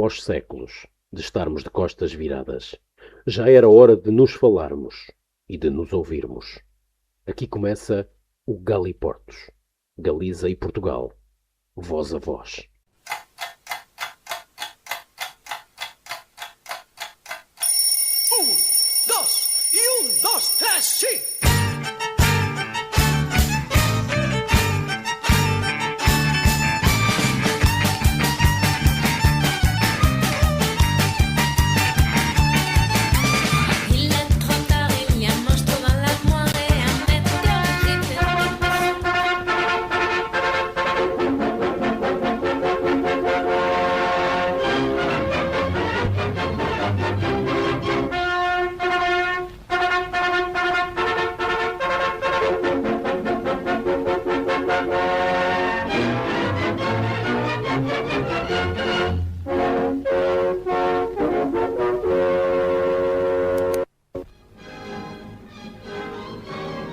após séculos de estarmos de costas viradas, já era hora de nos falarmos e de nos ouvirmos. Aqui começa o Galiportos, Galiza e Portugal, voz a voz. Un, dos, tres, sí!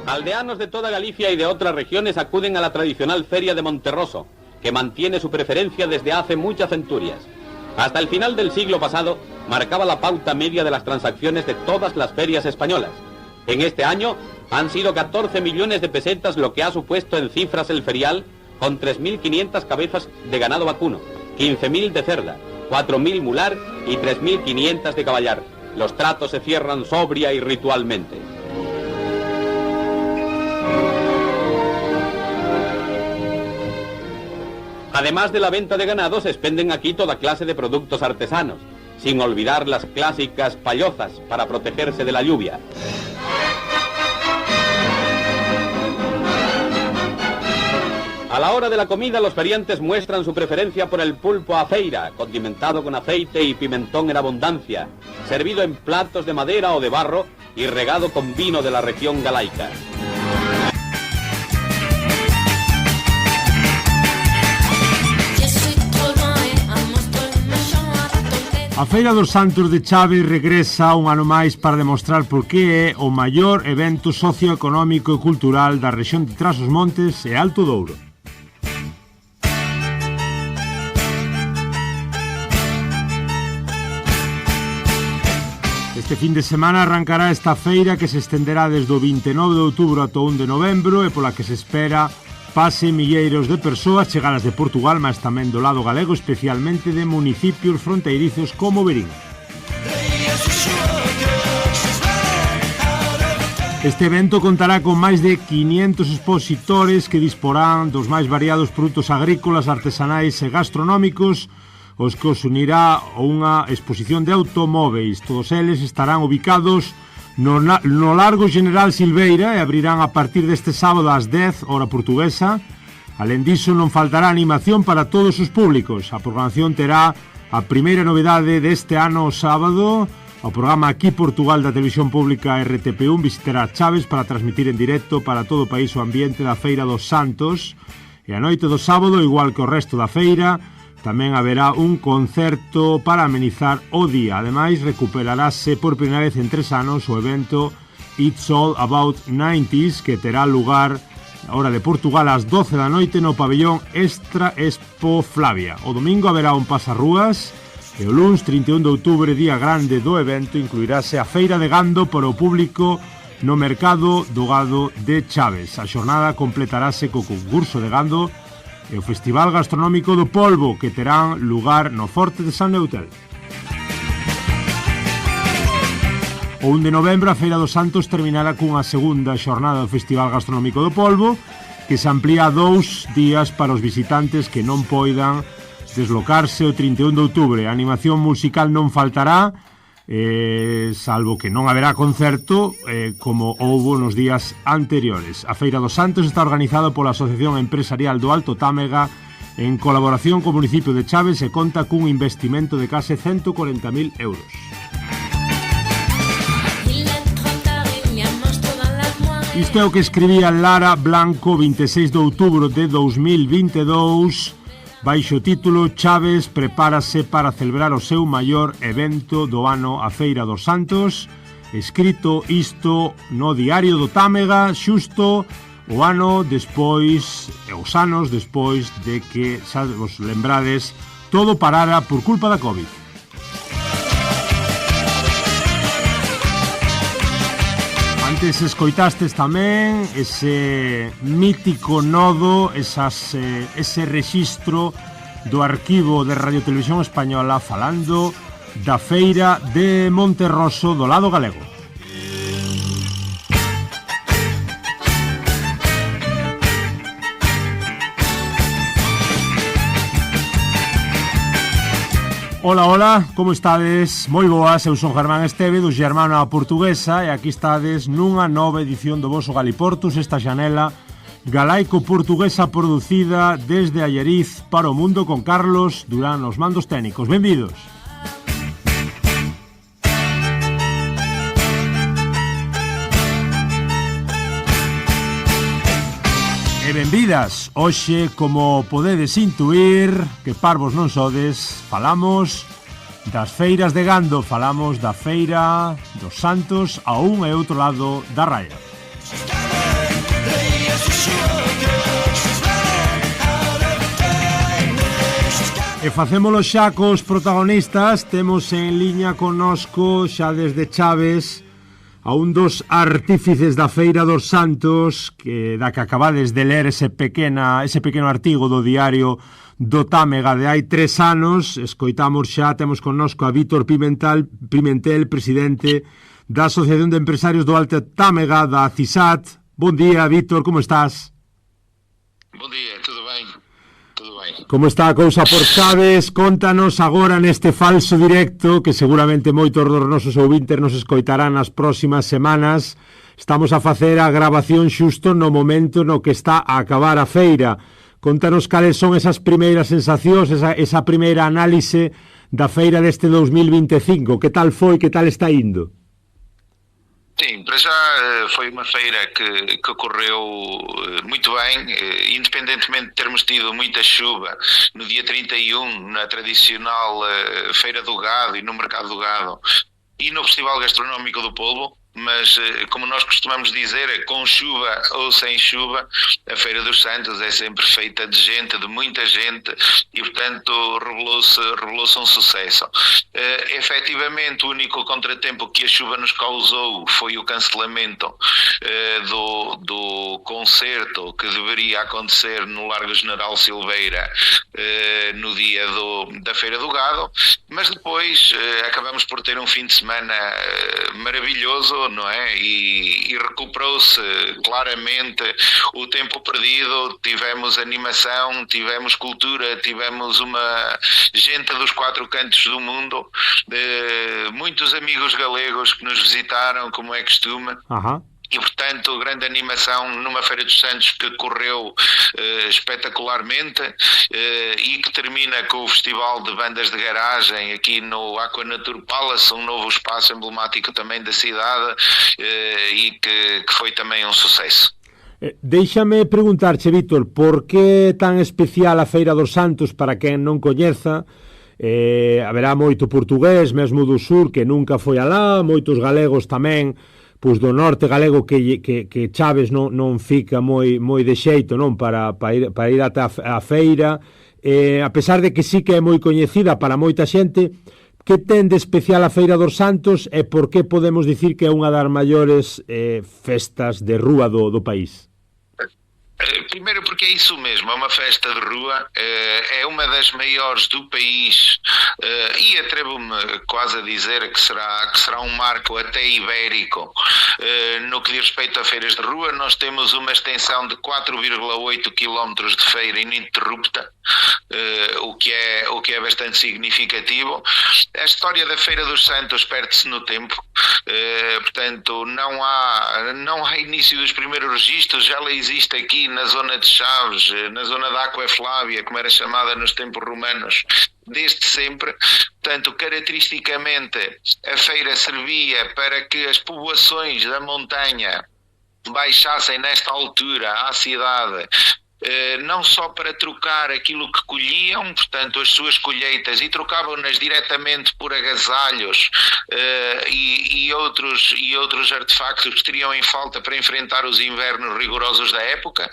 Aldeanos de toda Galicia y de otras regiones acuden a la tradicional feria de Monterroso, que mantiene su preferencia desde hace muchas centurias. Hasta el final del siglo pasado, marcaba la pauta media de las transacciones de todas las ferias españolas. En este año han sido 14 millones de pesetas lo que ha supuesto en cifras el ferial, con 3.500 cabezas de ganado vacuno, 15.000 de cerda, 4.000 mular y 3.500 de caballar. Los tratos se cierran sobria y ritualmente. Además de la venta de ganado, se expenden aquí toda clase de productos artesanos, sin olvidar las clásicas payozas para protegerse de la lluvia. A la hora de la comida, los feriantes muestran su preferencia por el pulpo a feira, condimentado con aceite y pimentón en abundancia, servido en platos de madera o de barro y regado con vino de la región galaica. A Feira dos Santos de Chaves regresa un ano máis para demostrar por que é o maior evento socioeconómico e cultural da rexión de Trás-os-Montes e Alto Douro. Este fin de semana arrancará esta feira que se estenderá desde o 29 de outubro ata o 1 de novembro e pola que se espera pase milleiros de persoas chegadas de Portugal, mas tamén do lado galego, especialmente de municipios fronteirizos como Verín. Este evento contará con máis de 500 expositores que disporán dos máis variados produtos agrícolas, artesanais e gastronómicos, os que os unirá a unha exposición de automóveis. Todos eles estarán ubicados no Largo General Silveira e abrirán a partir deste sábado ás 10, hora portuguesa. Alén diso, non faltará animación para todos os públicos. A programación terá a primeira novidade deste ano o sábado. O programa Aquí Portugal da Televisión Pública RTP1 visitará Chaves para transmitir en directo para todo o país o ambiente da Feira dos Santos. E a noite do sábado, igual que o resto da feira, tamén haberá un concerto para amenizar o día. Ademais, recuperarase por primeira vez en 3 anos o evento It's All About 90s, que terá lugar a hora de Portugal ás 12 da noite no pabellón Extra Expo Flavia. O domingo haberá un pasarrúas e o luns 31 de outubro, día grande do evento, incluirase a feira de gando para o público no mercado do gado de Chaves. A xornada completarase co concurso de gando e o Festival Gastronómico do Polvo, que terán lugar no Forte de San Neutel. O 1 de novembro a Feira dos Santos terminará cunha segunda xornada do Festival Gastronómico do Polvo, que se amplía a 2 días para os visitantes que non poidan deslocarse o 31 de outubro. A animación musical non faltará, salvo que non haberá concerto como houbo nos días anteriores. A Feira dos Santos está organizada pola Asociación Empresarial do Alto Támega en colaboración co municipio de Chaves e conta cun investimento de case 140.000 euros. Isto é o que escribía Lara Blanco 26 de outubro de 2022 baixo o título Chaves prepárase para celebrar o seu maior evento do ano, a Feira dos Santos. Escrito isto no Diario do Támega xusto o ano despois, os anos despois de que, xa vos lembrades, todo parara por culpa da Covid. Antes escoitastes tamén ese mítico nodo, ese rexistro do arquivo de Radio Televisión Española falando da feira de Monterroso do lado galego. Ola, ola, como estades? Moi boas, eu son Germán Esteve, do Germana Portuguesa, e aquí estades nunha nova edición do voso Galiportus, esta xanela galaico-portuguesa producida desde Allariz para o mundo con Carlos Durán os mandos técnicos. Benvidos! E benvidas, hoxe, como podedes intuir, que parvos non sodes, falamos das feiras de gando, falamos da feira dos Santos a un e outro lado da raia. E facémolo xa cos protagonistas, temos en liña connosco xa desde Chaves a un dos artífices da Feira dos Santos, da que acabades de ler ese pequeno artigo do diario do Támega de hai 3 anos. Escoitamos xa, temos connosco a Vítor Pimentel, presidente da Asociación de Empresarios do Alto Támega, da CISAT. Bon día, Vítor, como estás? Bon día, tudo ben? Como está a cousa por Chaves? Contanos agora neste falso directo, que seguramente moitos dos nosos ouvintes nos escoitarán nas próximas semanas. Estamos a facer a grabación xusto no momento no que está a acabar a feira. Contanos cales son esas primeiras sensacións, esa primeira análise da feira deste 2025. Que tal foi, que tal está indo? Sim, para já foi uma feira que ocorreu muito bem, independentemente de termos tido muita chuva no dia 31, na tradicional Feira do Gado e no Mercado do Gado e no Festival Gastronómico do Polvo. Mas, como nós costumamos dizer, com chuva ou sem chuva, a Feira dos Santos é sempre feita de gente, de muita gente, e, portanto, revelou-se um sucesso. Efetivamente, o único contratempo que a chuva nos causou foi o cancelamento do concerto que deveria acontecer no Largo General Silveira no dia da Feira do Gado, mas depois acabamos por ter um fim de semana maravilhoso, não é? E recuperou-se claramente o tempo perdido. Tivemos animação, tivemos cultura, tivemos uma gente dos 4 cantos do mundo, muitos amigos galegos que nos visitaram, como é costume. E, portanto, grande animação numa Feira dos Santos que correu espetacularmente e que termina com o Festival de Bandas de Garagem aqui no Aquanatur Palace, um novo espaço emblemático também da cidade e que foi também um sucesso. Déixame preguntarche, Vítor, por que tan especial a Feira dos Santos para quen non coñeza? Haberá moito portugués, mesmo do sur, que nunca foi alá, moitos galegos tamén, pois do norte galego que Chaves non fica moi de xeito, non, para ir ata a feira, a pesar de que sí que é moi coñecida para moita xente. Que ten de especial a Feira dos Santos e por que podemos dicir que é unha das maiores festas de rúa do país? Primeiro porque é isso mesmo, é uma festa de rua, é uma das maiores do país e atrevo-me quase a dizer que será um marco até ibérico. No que diz respeito a feiras de rua, nós temos uma extensão de 4,8 km de feira ininterrupta, o que é bastante significativo. A história da Feira dos Santos perde-se no tempo, portanto não há início dos primeiros registros, já ela existe aqui na zona de Chaves, na zona da Aqua Flávia, como era chamada nos tempos romanos, desde sempre. Portanto, caracteristicamente, a feira servia para que as povoações da montanha baixassem nesta altura à cidade, não só para trocar aquilo que colhiam, portanto as suas colheitas, e trocavam-nas diretamente por agasalhos e outros artefactos que teriam em falta para enfrentar os invernos rigorosos da época.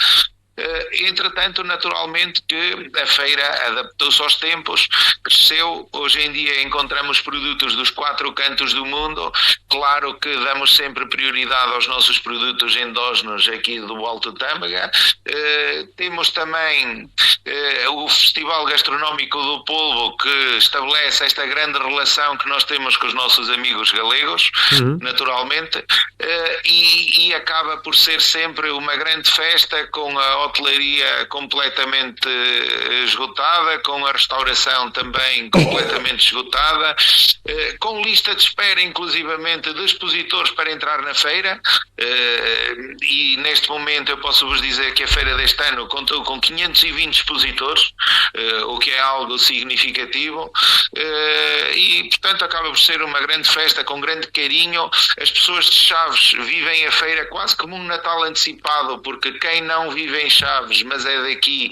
Entretanto, naturalmente que a feira adaptou-se aos tempos, cresceu. Hoje em dia encontramos produtos dos 4 cantos do mundo Claro que damos sempre prioridade aos nossos produtos endógenos aqui do Alto Tâmega. Temos também o Festival Gastronómico do Polvo, que estabelece esta grande relação que nós temos com os nossos amigos galegos, naturalmente, e acaba por ser sempre uma grande festa, com a hotelaria completamente esgotada, com a restauração também completamente esgotada, com lista de espera inclusivamente de expositores para entrar na feira, e neste momento eu posso vos dizer que a feira deste ano contou com 520 expositores, o que é algo significativo, e portanto acaba por ser uma grande festa com grande carinho. As pessoas de Chaves vivem a feira quase como um Natal antecipado, porque quem não vive em Chaves, mas é daqui,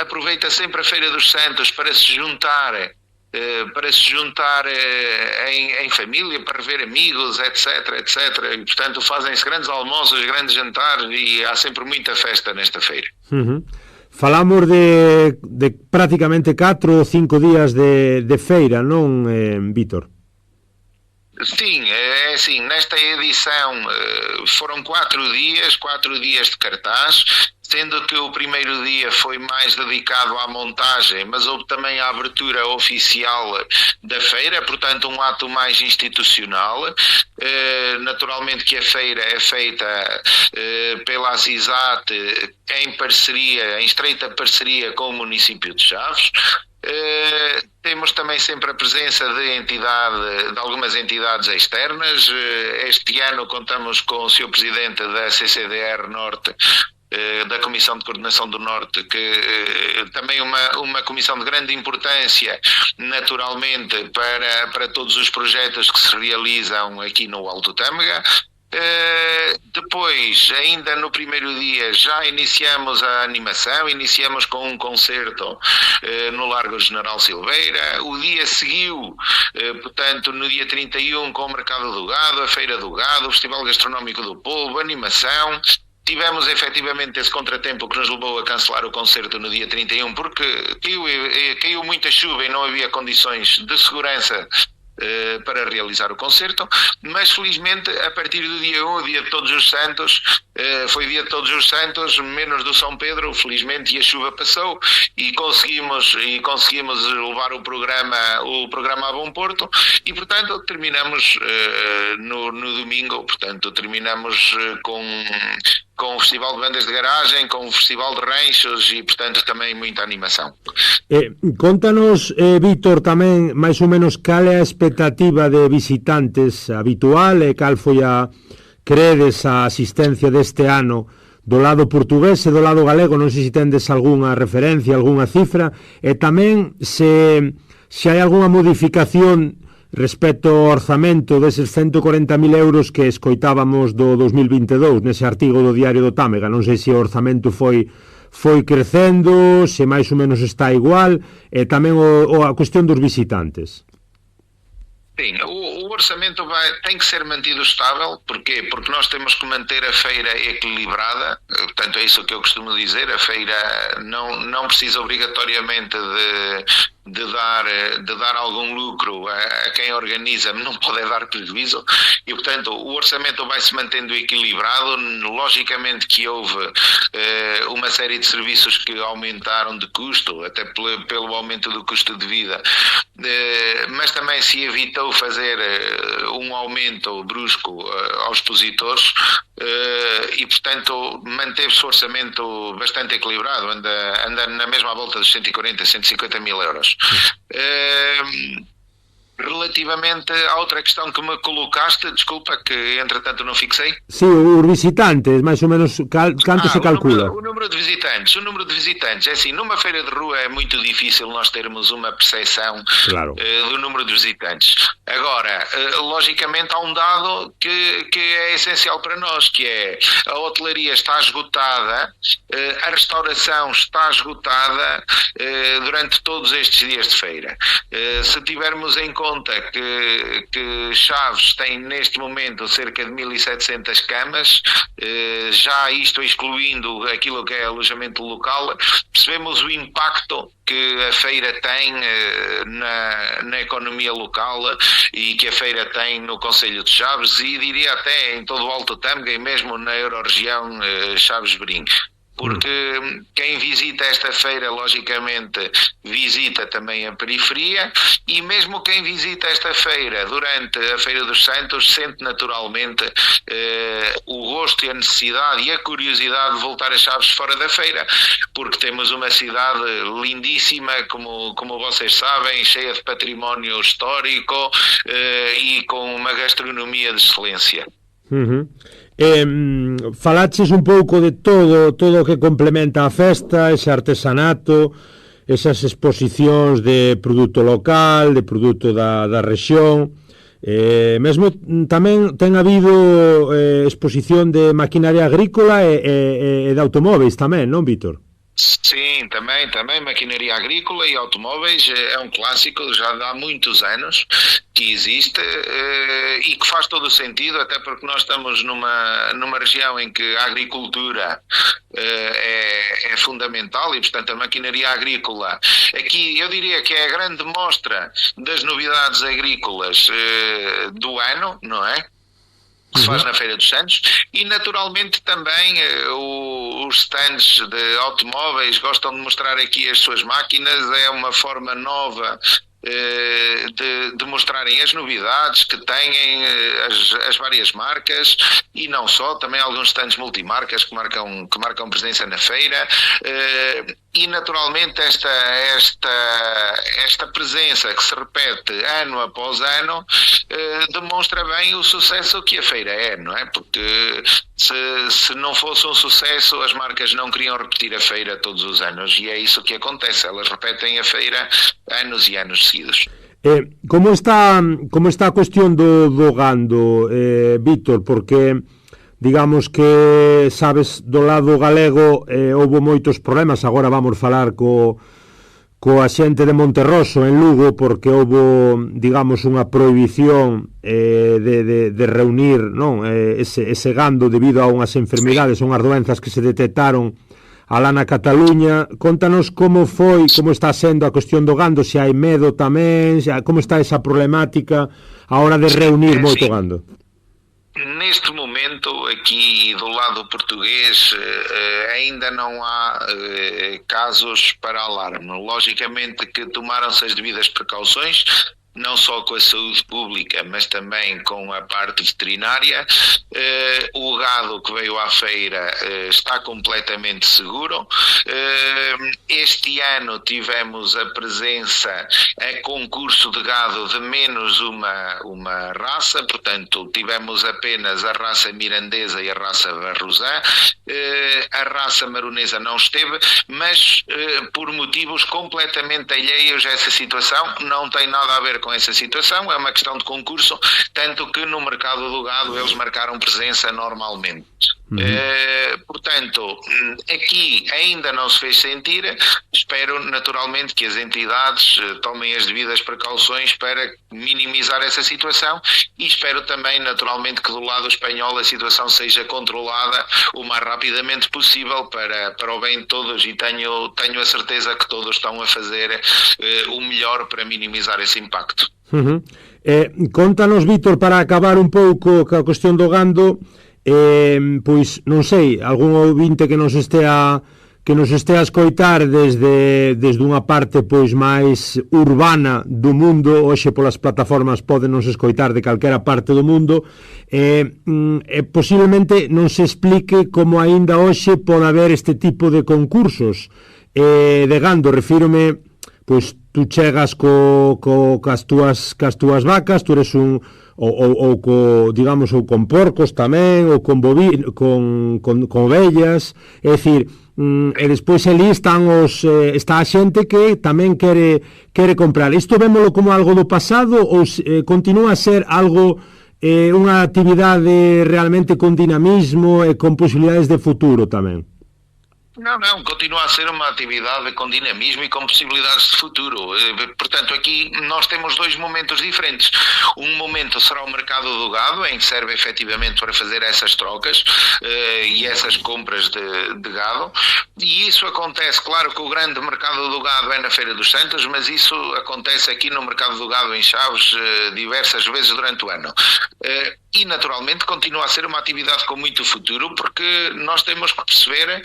aproveita sempre a Feira dos Santos para se juntar em família, para rever amigos, etc, etc. E, portanto, fazem-se grandes almoços, grandes jantares, e há sempre muita festa nesta feira. Falamos de praticamente 4 ou 5 días de feira, non, Vítor? Sim, é assim, nesta edição foram 4 dias de cartaz, sendo que o primeiro dia foi mais dedicado à montagem, mas houve também a abertura oficial da feira, portanto um ato mais institucional. Naturalmente que a feira é feita pela ASISAT em estreita parceria com o município de Chaves. Temos também sempre a presença de algumas entidades externas. Este ano contamos com o Sr. Presidente da CCDR Norte, da Comissão de Coordenação do Norte, que também uma comissão de grande importância, naturalmente, para todos os projetos que se realizam aqui no Alto Tâmega. Depois, ainda no primeiro dia, já iniciamos a animação, iniciamos com um concerto no Largo General Silveira. O dia seguiu, portanto, no dia 31, com o Mercado do Gado, a Feira do Gado, o Festival Gastronómico do Polvo, animação. Tivemos efetivamente esse contratempo que nos levou a cancelar o concerto no dia 31, porque caiu muita chuva e não havia condições de segurança para realizar o concerto, mas felizmente a partir do dia 1, dia de Todos os Santos, foi dia de Todos os Santos, menos do São Pedro, felizmente, e a chuva passou e conseguimos levar o programa a bom porto, e portanto terminamos no domingo, portanto terminamos com o Festival de Bandas de Garagem, com o Festival de Ranchos e, portanto, também muita animação. Contanos, Vítor, tamén máis ou menos cal é a expectativa de visitantes habitual e cal foi credes a asistencia deste ano do lado portugués e do lado galego. Non sei se tendes algunha referencia, algunha cifra, e tamén se hai algunha modificación respecto ao orzamento deses 140.000 euros que escoitábamos do 2022 nese artigo do Diario do Támega. Non sei se o orzamento foi crecendo, se máis ou menos está igual, e tamén a cuestión dos visitantes. Sim, o orçamento tem que ser mantido estável. Porquê? Porque nós temos que manter a feira equilibrada. Portanto, é isso que eu costumo dizer. A feira não precisa obrigatoriamente de dar algum lucro a quem organiza, não pode dar prejuízo, e portanto o orçamento vai se mantendo equilibrado. Logicamente que houve uma série de serviços que aumentaram de custo, até pelo aumento do custo de vida, mas também se evitou fazer um aumento brusco aos expositores, e portanto manteve-se o orçamento bastante equilibrado, anda na mesma volta dos 140, 150 mil euros. Relativamente à outra questão que me colocaste, desculpa, que entretanto não fixei. Sim, os visitantes, mais ou menos, quanto se calcula? O número de visitantes, é assim, numa feira de rua é muito difícil nós termos uma percepção, claro, do número de visitantes. Agora, logicamente há um dado que é essencial para nós, que é a hotelaria está esgotada, a restauração está esgotada durante todos estes dias de feira. Se tivermos em conta que Chaves tem neste momento cerca de 1.700 camas, já isto excluindo aquilo que é alojamento local, percebemos o impacto que a feira tem na economia local e que a feira tem no Concelho de Chaves e diria até em todo o Alto Tâmega e mesmo na Eurorregião Chaves-Brim. Porque quem visita esta feira, logicamente, visita também a periferia e mesmo quem visita esta feira durante a Feira dos Santos sente naturalmente o gosto e a necessidade e a curiosidade de voltar a Chaves fora da feira, porque temos uma cidade lindíssima, como vocês sabem, cheia de património histórico e com uma gastronomia de excelência. Falaches un pouco de todo o que complementa a festa, ese artesanato, esas exposicións de produto local, de produto da rexión, mesmo tamén ten habido exposición de maquinaria agrícola e de automóveis tamén, non, Vítor? Sim, também maquinaria agrícola e automóveis é um clássico, já há muitos anos que existe e que faz todo o sentido, até porque nós estamos numa região em que a agricultura é fundamental e, portanto, a maquinaria agrícola aqui eu diria que é a grande mostra das novidades agrícolas do ano, não é? Que se faz na Feira dos Santos e naturalmente também os stands de automóveis gostam de mostrar aqui as suas máquinas, é uma forma nova de mostrarem as novidades que têm as várias marcas e não só, também alguns stands multimarcas que marcam presença na feira e naturalmente esta presença que se repete ano após ano demonstra bem o sucesso que a feira é, não é? Porque se não fosse um sucesso as marcas não queriam repetir a feira todos os anos e é isso que acontece, elas repetem a feira anos e anos seguidos. Como está a cuestión do gando, Vítor? Porque digamos que, sabes, do lado galego houve moitos problemas, agora vamos falar coa xente de Monterroso en Lugo, porque houve, digamos, unha prohibición de reunir, non, ese gando debido a unhas enfermidades, unhas doenzas que se detectaron alá na Cataluña. Contanos como está sendo a cuestión do gando, se hai medo tamén, como está esa problemática a hora de reunir moito gando. Neste momento, aqui do lado português, ainda não há casos para alarme. Logicamente que tomaram-se as devidas precauções, não só com a saúde pública, mas também com a parte veterinária. O gado que veio à feira está completamente seguro. Este ano tivemos a presença a concurso de gado de menos uma raça, portanto tivemos apenas a raça mirandesa e a raça barrosã. A raça maronesa não esteve, mas por motivos completamente alheios a essa situação, não tem nada a ver com essa situação, é uma questão de concurso, tanto que no mercado do gado eles marcaram presença normalmente. Portanto, aqui ainda não se fez sentir, espero naturalmente que as entidades tomem as devidas precauções para minimizar essa situação e espero também naturalmente que do lado espanhol a situação seja controlada o mais rapidamente possível para o bem de todos e tenho a certeza que todos estão a fazer o melhor para minimizar esse impacto. Contanos, Vítor, para acabar un pouco ca cuestión do gando, pois non sei, algún ouvinte que nos estea a escoitar desde unha parte pois máis urbana do mundo, hoxe polas plataformas podenos escoitar de calquera parte do mundo, posiblemente non se explique como aínda hoxe pode haber este tipo de concursos de gando. Refírome, pois tú chegas cas túas vacas, tú eres ou con porcos tamén, ou con ovellas, é dicir, e despois ali está a xente que tamén quere comprar. Isto vémolo como algo do pasado ou continúa a ser algo, unha actividade realmente con dinamismo e con posibilidades de futuro tamén? Não, continua a ser uma atividade com dinamismo e com possibilidades de futuro. Portanto, aqui nós temos dois momentos diferentes. Um momento será o mercado do gado, em que serve efetivamente para fazer essas trocas e essas compras de gado. E isso acontece, claro que o grande mercado do gado é na Feira dos Santos, mas isso acontece aqui no mercado do gado em Chaves diversas vezes durante o ano. E naturalmente continua a ser uma atividade com muito futuro, porque nós temos que perceber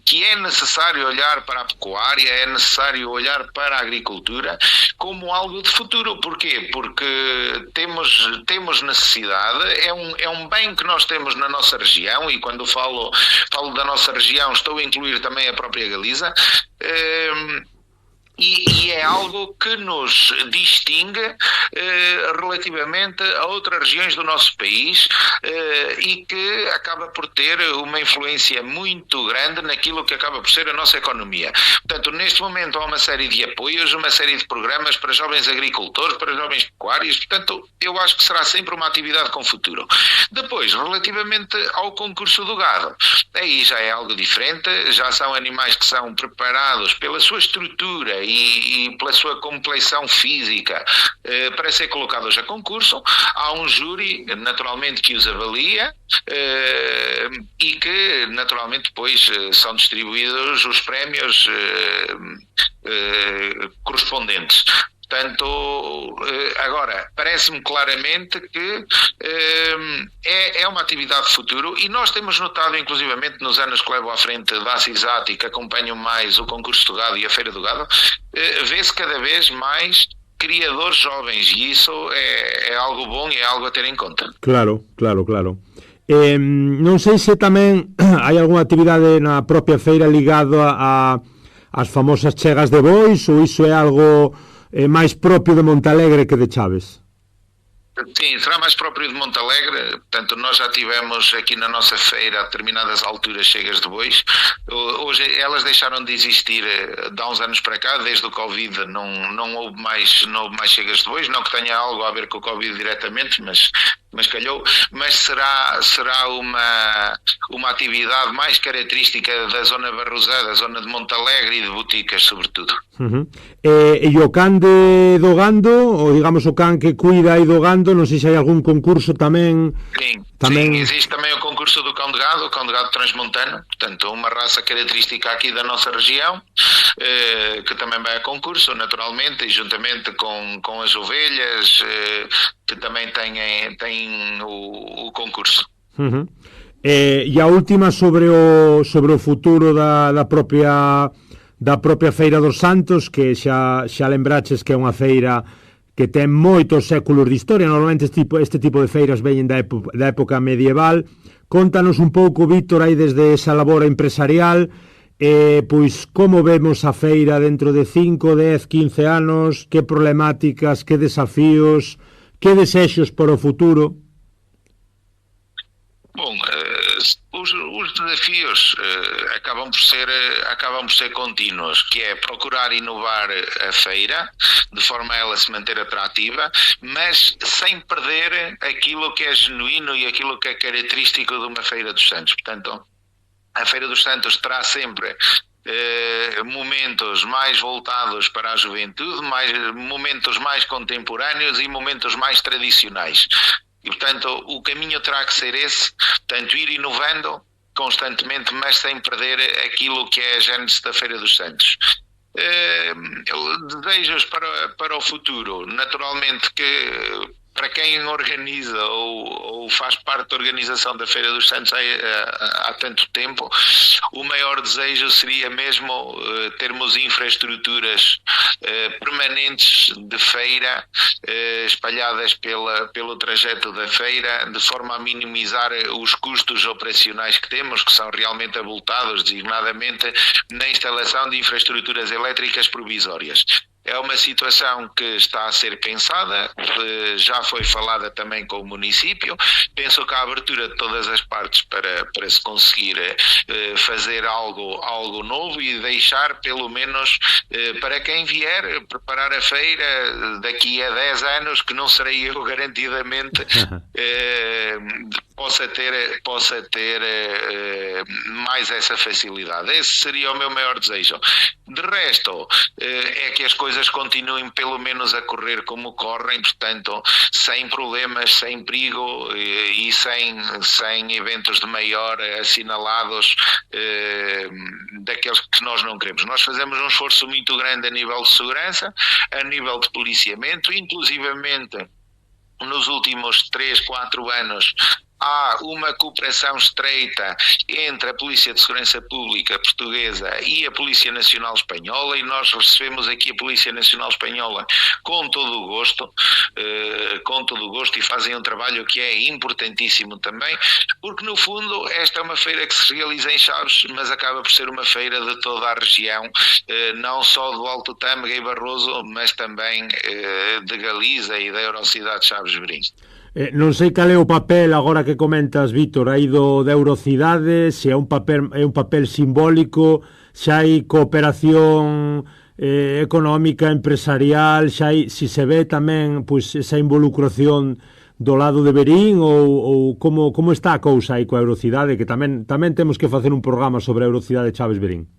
que é necessário olhar para a pecuária, é necessário olhar para a agricultura como algo de futuro. Porquê? Porque temos necessidade, é um bem que nós temos na nossa região, e quando falo da nossa região estou a incluir também a própria Galiza. E é algo que nos distingue relativamente a outras regiões do nosso país e que acaba por ter uma influência muito grande naquilo que acaba por ser a nossa economia. Portanto, neste momento há uma série de apoios, uma série de programas para jovens agricultores, para jovens pecuários. Portanto, eu acho que será sempre uma atividade com futuro. Depois, relativamente ao concurso do gado, aí já é algo diferente, já são animais que são preparados pela sua estrutura e pela sua complexão física para ser colocados a concurso. Há um júri, naturalmente, que os avalia e que, naturalmente, depois são distribuídos os prémios correspondentes. Portanto, agora, parece-me claramente que é uma atividade de futuro, e nós temos notado, inclusivamente nos anos que levo à frente da CISAT e que acompanham mais o concurso do gado e a Feira do Gado, vê-se cada vez mais criadores jovens, e isso é algo bom e é algo a ter em conta. Claro. Non sei se tamén hai algunha actividade na propia feira ligado ás famosas chegas de bois, ou iso é algo máis propio de Montalegre que de Chaves? Sim, será mais próprio de Montalegre. Portanto, nós já tivemos aqui na nossa feira a determinadas alturas chegas de bois. Hoje elas deixaram de existir de há uns anos para cá, desde o Covid não houve mais chegas de bois, não que tenha algo a ver com o Covid diretamente, mas calhou, mas será uma atividade mais característica da zona Barrosá, da zona de Montalegre e de Boticas, sobretudo. E o can do gando, ou digamos o can que cuida aí do gando, non sei se hai algún concurso tamén. Sim, existe também o concurso do cão de gado transmontano, portanto uma raça característica aqui da nossa região, que também vai a concurso, naturalmente, e juntamente com as ovelhas, que também têm o concurso. E a última sobre o futuro da propia Feira dos Santos, que xa lembraches que é unha feira que ten moitos séculos de historia. Normalmente este tipo de feiras veñen da época medieval. Contanos un pouco, Víctor, aí desde esa labor empresarial, pois como vemos a feira dentro de 5, 10, 15 anos, que problemáticas, que desafíos, que desexos para o futuro? Bom, os desafios acabam por ser contínuos, que é procurar inovar a feira de forma a ela se manter atrativa, mas sem perder aquilo que é genuíno e aquilo que é característico de uma Feira dos Santos. Portanto, a Feira dos Santos terá sempre momentos mais voltados para a juventude, momentos mais contemporâneos e momentos mais tradicionais. E, portanto, o caminho terá que ser esse, portanto, ir inovando constantemente, mas sem perder aquilo que é a gênese da Feira dos Santos. Desejos para o futuro, naturalmente que para quem organiza ou faz parte da organização da Feira dos Santos há tanto tempo, o maior desejo seria mesmo termos infraestruturas permanentes de feira espalhadas pelo trajeto da feira, de forma a minimizar os custos operacionais que temos, que são realmente avultados, designadamente na instalação de infraestruturas elétricas provisórias. É uma situação que está a ser pensada, já foi falada também com o município. Penso que a abertura de todas as partes para se conseguir fazer algo novo e deixar, pelo menos, para quem vier preparar a feira daqui a 10 anos, que não serei eu garantidamente, possa ter mais essa facilidade. Esse seria o meu maior desejo. De resto, é que as coisas continuem pelo menos a correr como correm, portanto, sem problemas, sem perigo e sem eventos de maior assinalados daqueles que nós não queremos. Nós fazemos um esforço muito grande a nível de segurança, a nível de policiamento, inclusivamente nos últimos 3, 4 anos há uma cooperação estreita entre a Polícia de Segurança Pública portuguesa e a Polícia Nacional Espanhola, e nós recebemos aqui a Polícia Nacional Espanhola com todo o gosto, e fazem um trabalho que é importantíssimo também, porque no fundo esta é uma feira que se realiza em Chaves, mas acaba por ser uma feira de toda a região, não só do Alto Tâmega e Barroso, mas também de Galiza e da Eurocidade de Chaves-Verín. Non sei cal é o papel agora que comentas, Vítor, aí da Eurocidade, se é un papel simbólico, se hai cooperación económica, empresarial, se se ve tamén pois, esa involucración do lado de Verín ou como está a cousa aí coa Eurocidade, que tamén temos que facer un programa sobre a Eurocidade de Chaves Verín.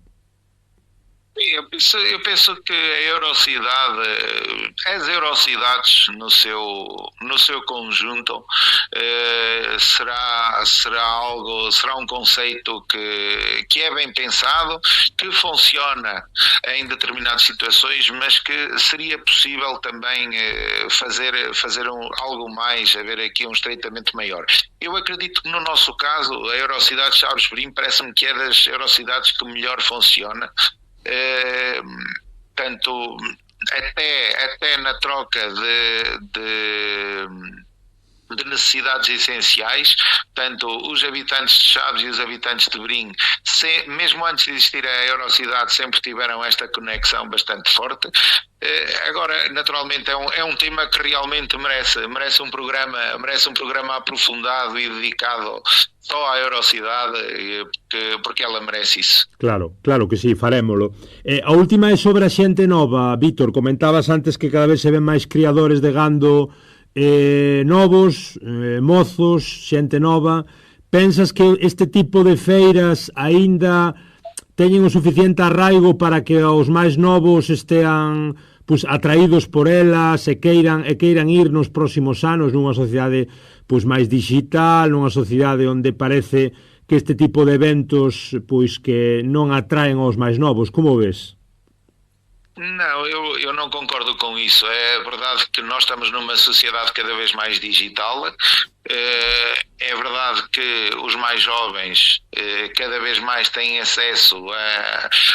Eu penso que a Eurocidade, as Eurocidades no seu conjunto, será um conceito que é bem pensado, que funciona em determinadas situações, mas que seria possível também fazer algo mais, haver aqui um estreitamento maior. Eu acredito que no nosso caso a Eurocidade de Chaves Verín parece-me que é das Eurocidades que melhor funciona. Tanto até na troca de necessidades essenciais, tanto os habitantes de Chaves e os habitantes de Verín, mesmo antes de existir a Eurocidade, sempre tiveram esta conexão bastante forte. Agora, naturalmente, é um tema que realmente merece um programa aprofundado e dedicado só à Eurocidade, porque ela merece isso. Claro que sí, farémolo. A última é sobre a xente nova, Vítor. Comentabas antes que cada vez se ven máis criadores de gando novos, mozos, xente nova. Pensas que este tipo de feiras aínda teñen o suficiente arraigo para que os máis novos estean pois, atraídos por elas e queiran ir nos próximos anos nunha sociedade pois, máis digital, nunha sociedade onde parece que este tipo de eventos pois que non atraen aos máis novos? Como ves? Não, eu não concordo com isso. É verdade que nós estamos numa sociedade cada vez mais digital. É verdade que os mais jovens cada vez mais têm acesso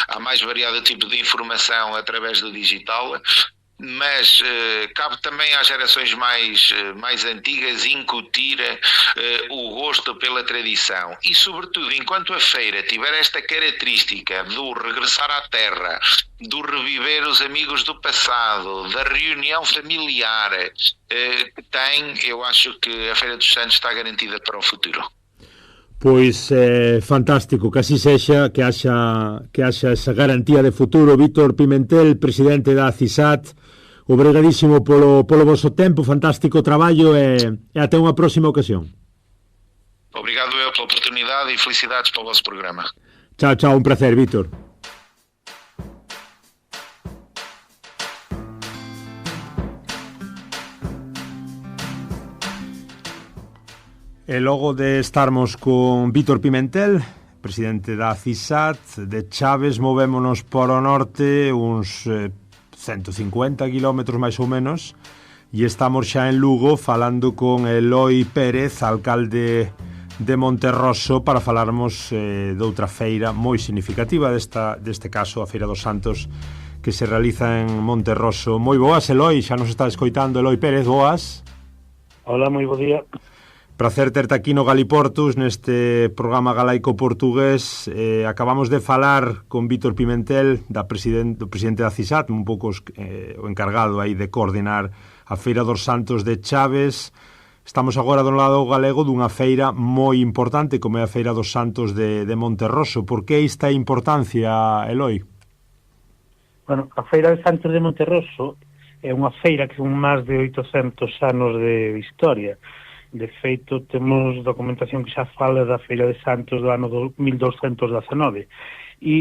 a mais variado tipo de informação através do digital, mas cabe também às gerações mais antigas incutir o gosto pela tradição e, sobretudo, enquanto a feira tiver esta característica do regressar à terra, do reviver os amigos do passado, da reunião familiar que tem, eu acho que a Feira dos Santos está garantida para o futuro. Pois fantástico, que así sexa, que haxa esa garantía de futuro. Vítor Pimentel, presidente da CISAT, obrigadísimo polo vosso tempo, fantástico traballo e até unha próxima ocasión. Obrigado eu pela oportunidade e felicidades para o vosso programa. Chao, un placer, Vítor. E logo de estarmos con Vítor Pimentel, presidente da CISAT de Chaves, movémonos por o norte uns 150 kilómetros máis ou menos e estamos xa en Lugo falando con Eloi Pérez, alcalde de Monterroso, para falarmos doutra feira moi significativa deste caso, a Feira dos Santos, que se realiza en Monterroso. Moi boas, Eloi, xa nos está escoitando Eloi Pérez, boas. Hola, moi bo día. Prazer terte aquí no Galiportus, neste programa galaico portugués. Acabamos de falar con Vítor Pimentel, do presidente da CISAT, un pouco o encargado aí de coordinar a Feira dos Santos de Chaves. Estamos agora do lado galego dunha feira moi importante, como é a Feira dos Santos de Monterroso. Por que esta importancia, Eloi? Bueno, a Feira de Santos de Monterroso é unha feira que son máis de 800 anos de historia. De feito, temos documentación que xa fala da Feira de Santos do ano 1219. E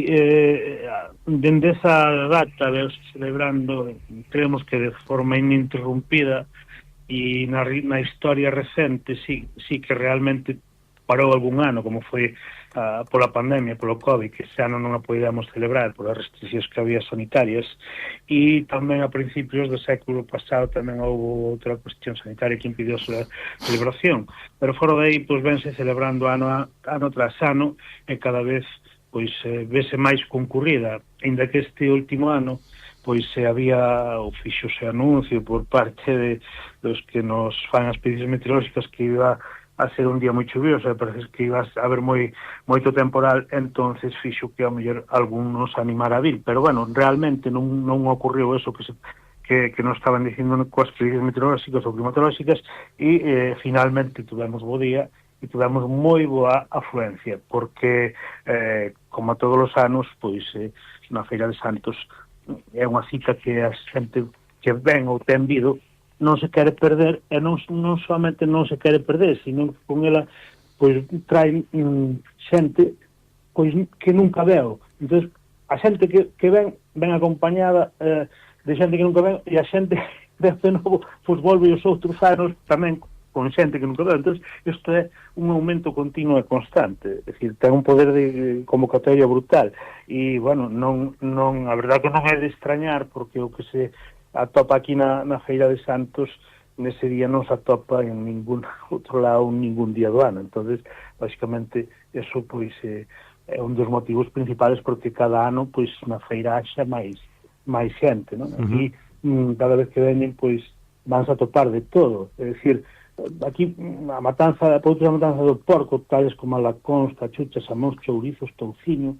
dende esa data, celebrando, creemos que de forma ininterrumpida, e na historia recente sí que realmente parou algún ano, como foi pola pandemia, polo COVID, que ese ano non a podíamos celebrar por as restriccións que había sanitarias, e tamén a principios do século pasado tamén houve outra cuestión sanitaria que impidiu a súa celebración, pero fora de aí, pois, vense celebrando ano tras ano, e cada vez, pois, vese máis concurrida, ainda que este último ano, pois, había o fixose anuncio por parte dos que nos fan as prediccións meteorolóxicas que iba a ser un día moi chuvioso, parece que iba a haber moito temporal, entonces fixo que ao mellor algúns animara a vir, pero bueno, realmente non ocorreu eso que nos estaban dicindo coas prediccións meteorolóxicas ou climatolóxicas, e finalmente tuvemos bo día e tuvemos moi boa afluencia, porque como a todos os anos, pois na Feira de Santos é unha cita que a xente que ven ou ten vido non se quere perder, e non somente non se quere perder, sino que con ela pois trae xente pois que nunca veo. Entón, a xente que ven acompañada de xente que nunca ven, e a xente de novo pois volve os outros anos tamén con xente que nunca veo. Entón, isto é un aumento continuo e constante, é dicir, ten un poder de convocatoria brutal, e, bueno, a verdade que non é de extrañar, porque o que se atopa aquí na Feira de Santos nese día non se atopa en ningún outro lado, ningún día do ano. Entonces, basicamente, eso pois é un dos motivos principales porque cada ano pois na feira haxa máis xente, non? Aquí cada vez que veñen pois vanse a topar de todo, é dicir, aquí a matanza do porco, tales como a lacóns, cachuchas, amóns, chourizos, touciño,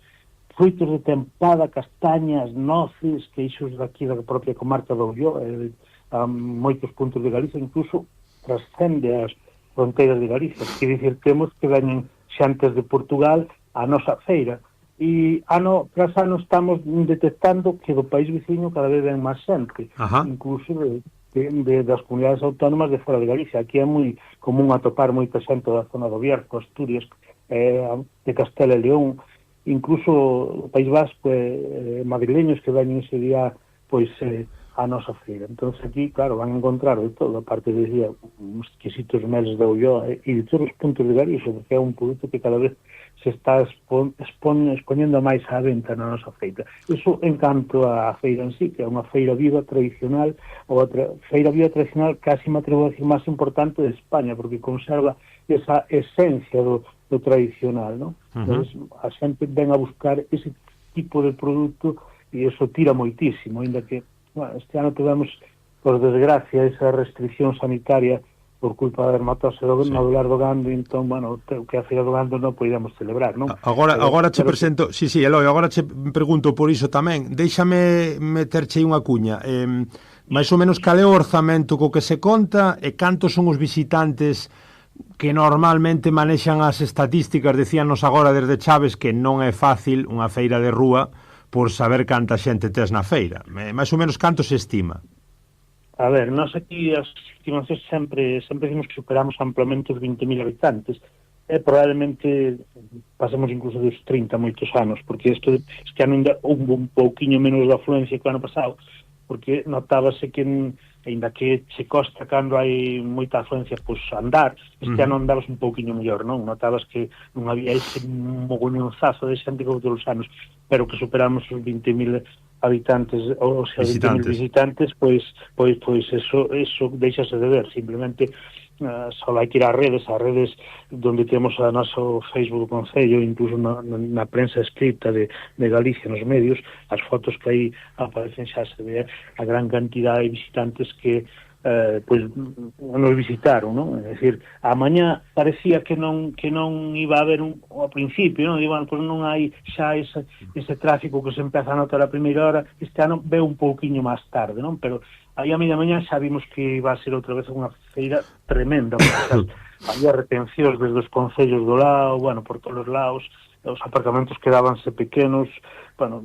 fruitos de tempada, castañas, noces, queixos daqui da propia comarca do Ulló, a moitos puntos de Galicia, incluso trascende as fronteiras de Galicia. Quer dicir, temos que veñen xantes de Portugal a nosa feira, e ano tras ano estamos detectando que do país veciño cada vez ven máis xente, incluso das comunidades autónomas de fora de Galicia. Aquí é moi común atopar moita xente da zona do Bierzo, Asturias, de Castela e León, incluso o País Vasco madrileños que veñen ese día pois a nosa feira. Entón aquí, claro, van a encontrar de todo, aparte de día uns exquisitos meles de Ulló e de todos os puntos de Galicia, porque é un produto que cada vez se está exponendo máis á venta na nosa feira. Iso en canto á feira en sí, que é unha feira viva tradicional, ou outra feira viva tradicional casi me atrevo a decir máis importante de España, porque conserva esa esencia do tradicional, non? Entón, a xente ven a buscar ese tipo de produto e eso tira moitísimo, ainda que, bueno, este ano tivemos, por desgracia, esa restricción sanitaria por culpa da dermatose no Vilar do Gando, entón, bueno, o que a Feira do Gando non podíamos celebrar, non? Agora che presento, sí, Eloi, agora che pregunto por iso tamén. Déixame meterche unha cuña. Mais ou menos cal é o orzamento co que se conta e cantos son os visitantes que normalmente manexan as estatísticas? Decíanos agora desde Chaves que non é fácil unha feira de rúa por saber canta xente tes na feira. Mais ou menos canto se estima? A ver, nós aquí as estimacións sempre decimos que superamos amplamente os 20.000 habitantes, e probablemente pasemos incluso dos 30 moitos anos, porque este ano ainda houve un pouquiño menos de afluencia que o ano pasado, porque notábase que ainda que se costa cando hai moita afluencia, pois andar, este ano andabas un pouquiño mellor, non? Notabas que non había ese mogoñonzazo de xente como todos os anos, pero que superamos os 20.000 habitantes, ou sea, 20.000 visitantes, pois eso deixase de ver, simplemente só hai que ir ás redes donde temos a noso Facebook do Concello, incluso na prensa escrita de Galicia, nos medios, as fotos que aí aparecen, xa se ve a gran cantidad de visitantes que pois nos visitaron, non? É dicir, a mañá parecía que non iba a haber ao principio, non? Digo, pois non hai xa ese tráfico que se empeza a notar a primeira hora. Este ano veu un pouquiño máis tarde, non? Pero aí a media mañá xa vimos que iba a ser outra vez unha feira tremenda, porque había retencións desde os concellos do lado, bueno, por todos os lados, os aparcamentos quedábanse pequenos, bueno,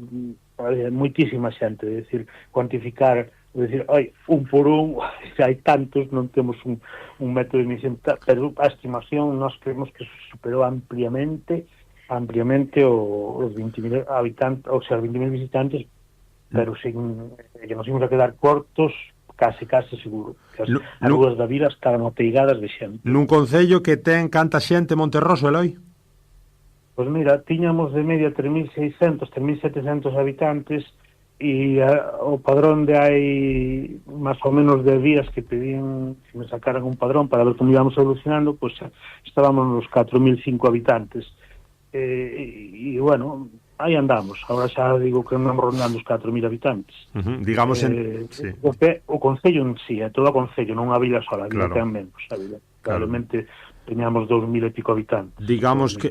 moitísima xente, é dicir, cuantificar, é dicir, un por un, hai tantos, non temos un método de emisión, pero a estimación nós creemos que superou ampliamente os 20.000 habitantes, ou sea, 20.000 visitantes, pero sin que nos ímos a quedar cortos, case seguro, que as ruas da vila estaban ateigadas de xente. Nun concello que ten canta xente Monterroso, Eloi? Pois mira, tiñamos de media 3.600, 3.700 habitantes, e o padrón de hai máis ou menos 10 días que pedían que me sacaran un padrón para ver como íbamos evolucionando, pois estábamos nos 4.005 habitantes. E bueno, aí andamos. Agora xa digo que andamos rondando os 4.000 habitantes. Digamos sí. O concello en sí, todo o concello, non a vila sola, a vila claro. ten menos, a vila. Probablemente teñamos 2.000 e pico habitantes. Digamos que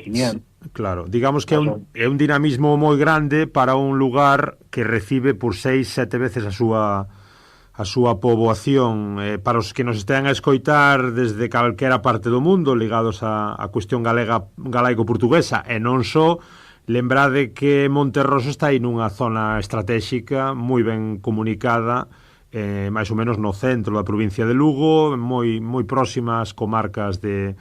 é un dinamismo moi grande para un lugar que recibe por 6-7 veces a súa poboación. Para os que nos estean a escoitar desde calquera parte do mundo ligados a cuestión galaico-portuguesa, e non só, lembrade que Monterroso está aí nunha zona estratégica moi ben comunicada, máis ou menos no centro da provincia de Lugo, moi próximas comarcas de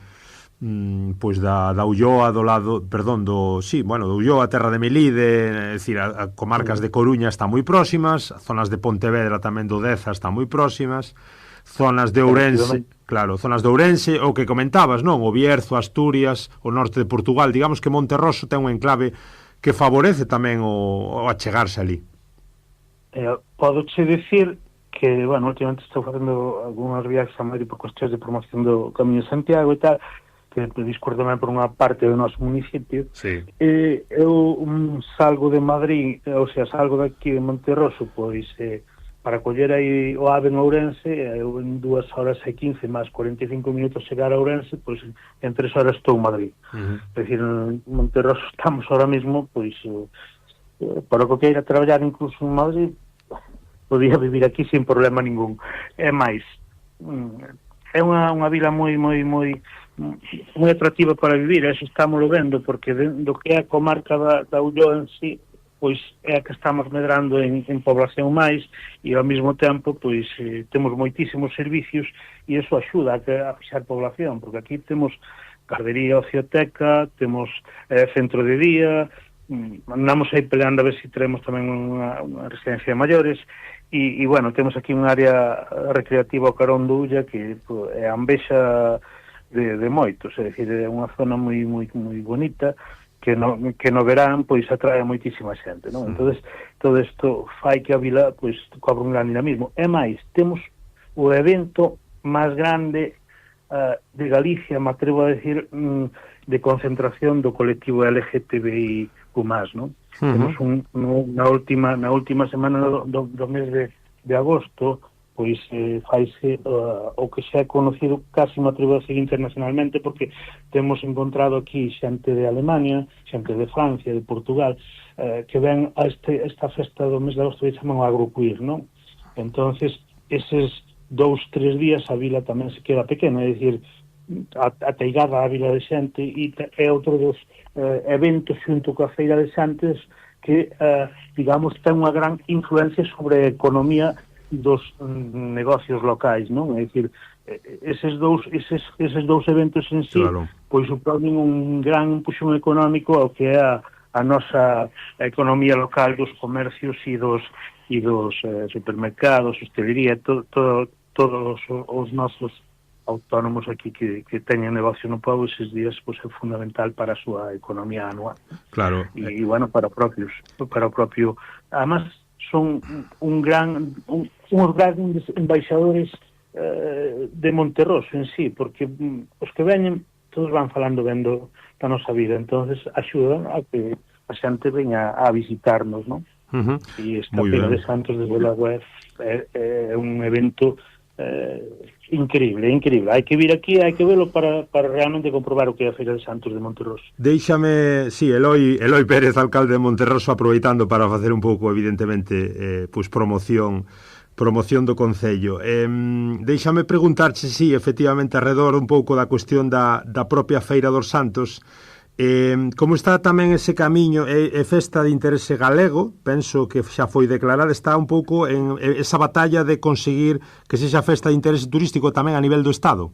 pois da Ulloa do lado, do Ulloa, terra de Melide, é dicir, a comarcas de Coruña están moi próximas, zonas de Pontevedra tamén do Deza están moi próximas, zonas de Ourense, o que comentabas, non? O Bierzo, Asturias, o norte de Portugal. Digamos que Monterroso ten un enclave que favorece tamén o achegarse ali. Podoche dicir que, bueno, últimamente estou facendo algunhas viaxes a Madrid por cuestións de promoción do Camiño de Santiago e tal, que discurre tamén por unha parte do noso municipio. Sí. Eu salgo de Madrid, ou sea, salgo daqui de Monterroso, pois para coller aí o AVE en Ourense, eu en 2 horas e 15 máis 45 minutos chegar a Ourense, pois en 3 horas estou en Madrid. É dicir, en Monterroso estamos ahora mismo, pois para o que queira traballar incluso en Madrid, podía vivir aquí sin problema ningún. É máis, é unha vila moi atractiva para vivir, eso estamos vendo, porque do que é a comarca da Ulloa en sí, pois é a que estamos medrando en población máis, e ao mesmo tempo pois temos moitísimos servicios, e eso axuda a fixar población, porque aquí temos gardería, ocioteca, temos centro de día, andamos aí peleando a ver se teremos tamén unha residencia de maiores, e bueno, temos aquí un área recreativa ao carón do Ulla que é a envexa de moitos, é dicir, é unha zona moi bonita que no verán pois atrae moitísima xente, non? Entonces todo isto fai que a vila pois cobre un gran dinamismo. É máis, temos o evento máis grande de Galicia, me atrevo a decir, de concentración do colectivo LGTBIQ+, non? Temos na última semana do mes de agosto, pois faise o que xa é conocido, casi me atrevo a decir internacionalmente, porque temos encontrado aquí xente de Alemania, xente de Francia, de Portugal, que ven a esta festa do mes de agosto que chaman o agroqueer, non? Entonces, eses 2-3 días a vila tamén se queda pequena, é dicir, ateigada a vila de xente, e é outro dos eventos xunto coa feira de Xantes que, digamos, ten unha gran influencia sobre a economía dos negocios locais, non? É dicir, eses dous eventos en sí, claro, pois suponen un gran empuxón económico ao que é a nosa economía local dos comercios e dos supermercados, hostelería, todos os nosos autónomos aquí que teñen negocio no pobo, eses días pois é fundamental para a súa economía anual. Claro. E bueno, para o propio, además son uns grandes embaixadores de Monterroso en sí, porque os que veñen todos van falando vendo da nosa vida, entonces axudan a que a xente veña a visitarnos, non? E esta Feira de Santos, desde logo, é un evento increíble, increíble. Hai que vir aquí, hai que velo para realmente comprobar o que é a Feira de Santos de Monterroso. Déixame, sí, Eloi Pérez, alcalde de Monterroso, aproveitando para facer un pouco, evidentemente, pois promoción do Concello. Déixame preguntarche, sí, efectivamente, arredor un pouco da cuestión da propia Feira dos Santos, como está tamén ese camiño, é festa de interese galego, penso que xa foi declarada, está un pouco en esa batalla de conseguir que sexa festa de interese turístico tamén a nivel do Estado.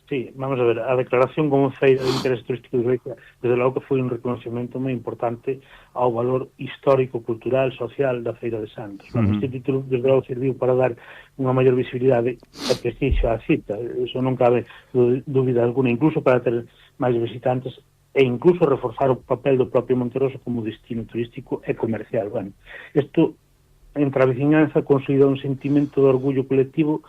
Sí, vamos a ver, a declaración como feira de interés turístico de Galicia, desde logo que foi un reconocimiento moi importante ao valor histórico, cultural, social da Feira de Santos. Este título, desde logo, serviu para dar unha maior visibilidade e prestixio á cita, eso non cabe dúbida alguna, incluso para ter máis visitantes e incluso reforzar o papel do propio Monterroso como destino turístico e comercial. Bueno, isto, entre a veciñanza, consolida un sentimento de orgullo colectivo